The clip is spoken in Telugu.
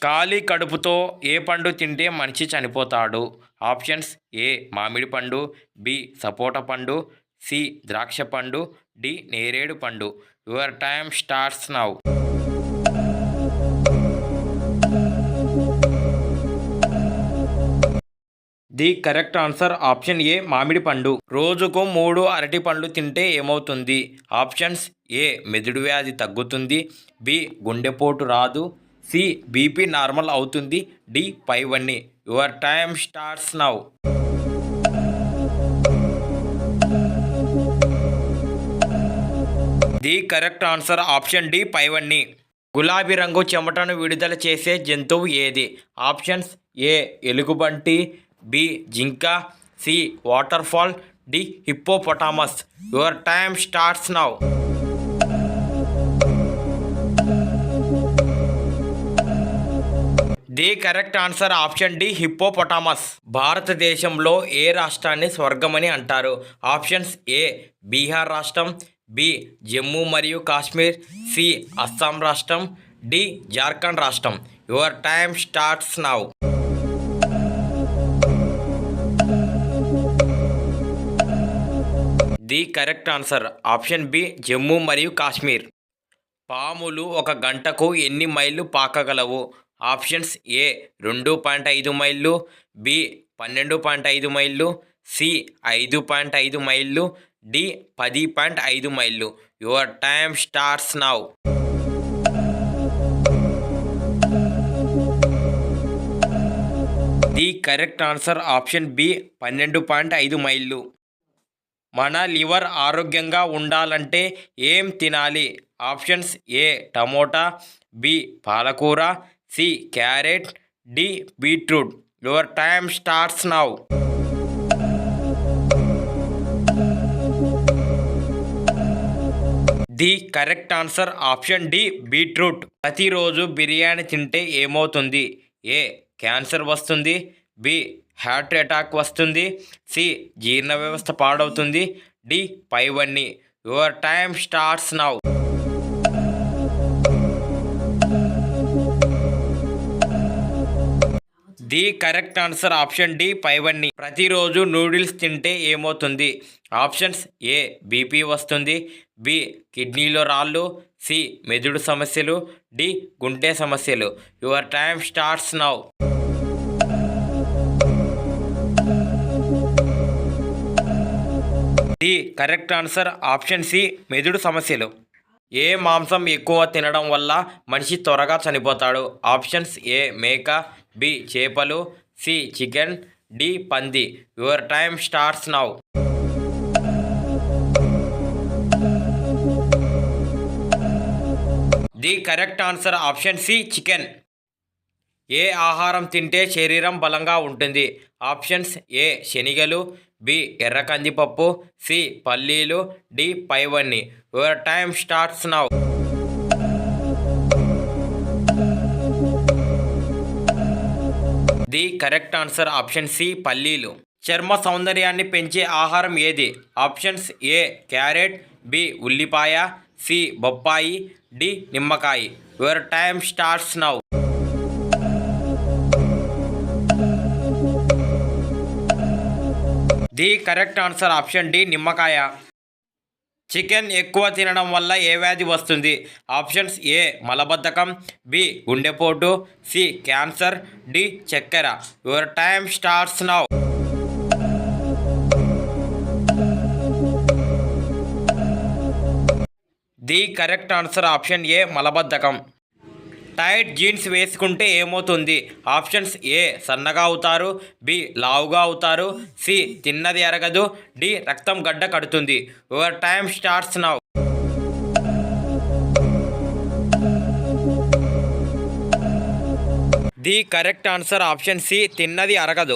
ఖాళీ కడుపుతో ఏ పండు తింటే మనిషి చనిపోతాడు? ఆప్షన్స్: ఏ మామిడి పండు, బి సపోటా పండు, సి ద్రాక్ష పండు, డి నేరేడు పండు. Your time starts now. The correct answer option ఏ మామిడి పండు. రోజుకు 3 అరటి పండ్లు తింటే ఏమవుతుంది? ఆప్షన్స్: ఏ మెదడు వ్యాధి తగ్గుతుంది, బి గుండెపోటు రాదు, సి బీపీ నార్మల్ అవుతుంది, డి పైవన్నీ. Your time starts now. The correct answer option D పైవన్నీ. గులాబీ రంగు చెమటను విడుదల చేసే జంతువు ఏది? ఆప్షన్స్: ఏ ఎలుగుబంటి, బి జింక, C waterfall, D hippopotamus. Your time starts now. The correct answer option D hippopotamus. భారతదేశంలో ఏ రాష్ట్రాన్ని స్వర్గమని అంటారు? ఆప్షన్స్: ఏ బీహార్ రాష్ట్రం, బి జమ్మూ మరియు కాశ్మీర్, సి అస్సాం రాష్ట్రం, డి జార్ఖండ్ రాష్ట్రం. Your time starts now. The correct answer option B Jammu మరియు కాశ్మీర్. పాములు ఒక గంటకు ఎన్ని మైళ్ళు పాకగలవు? ఆప్షన్స్: ఏ 2.5 మైళ్ళు, బి 12.5 మైళ్ళు, సి 5.5 మైళ్ళు, డి 10.5 మైళ్ళు. Your time starts now. The correct answer option B 12.5 మైళ్ళు. మన లివర్ ఆరోగ్యంగా ఉండాలంటే ఏం తినాలి? ఆప్షన్స్: ఏ టమోటా, బి పాలకూర, C carrot, D beetroot. Your time starts now. The correct answer option D beetroot. ప్రతిరోజు బిర్యానీ తింటే ఏమవుతుంది? ఏ క్యాన్సర్ వస్తుంది, బి హార్ట్ అటాక్ వస్తుంది, సి జీర్ణ వ్యవస్థ పాడవుతుంది, డి పైవన్నీ. Your time starts now. The correct answer option D పైవన్నీ. ప్రతిరోజు నూడిల్స్ తింటే ఏమవుతుంది? ఆప్షన్స్: ఏ బీపీ వస్తుంది, బి కిడ్నీలో రాళ్ళు, సి మెదడు సమస్యలు, డి గుండె సమస్యలు. Your time starts now. The correct answer option C మెదడు సమస్యలు. ఏ మాంసం ఎక్కువ తినడం వల్ల మనిషి త్వరగా చనిపోతాడు? ఆప్షన్స్: ఏ మేక, బి చేపలు, సి చికెన్, డి పంది. Your time starts now. The correct answer option C chicken. ఏ ఆహారం తింటే శరీరం బలంగా ఉంటుంది? ఆప్షన్స్: ఏ శనగలు, బి ఎర్ర కందిపప్పు, సి పల్లీలు, డి పైవన్నీ. Your time starts now. The correct answer option C పల్లీలు. చర్మ సౌందర్యాన్ని పెంచే ఆహారం ఏది? ఆప్షన్స్: ఏ క్యారెట్, బి ఉల్లిపాయ, సి బొప్పాయి, డి నిమ్మకాయ. Your time starts now. The correct answer option D నిమ్మకాయ. చికెన్ ఎక్కువ తినడం వల్ల ఏ వ్యాధి వస్తుంది? ఆప్షన్స్: ఏ మలబద్ధకం, బి గుండెపోటు, సి క్యాన్సర్, డి చక్కెర. Your time starts now. The correct answer option A మలబద్ధకం. టైట్ జీన్స్ వేసుకుంటే ఏమవుతుంది? ఆప్షన్స్: ఏ సన్నగా అవుతారు, బి లావుగా అవుతారు, సి తిన్నది అరగదు, డి రక్తం గడ్డ కడుతుంది. Your time starts now. The correct answer option C తిన్నది అరగదు.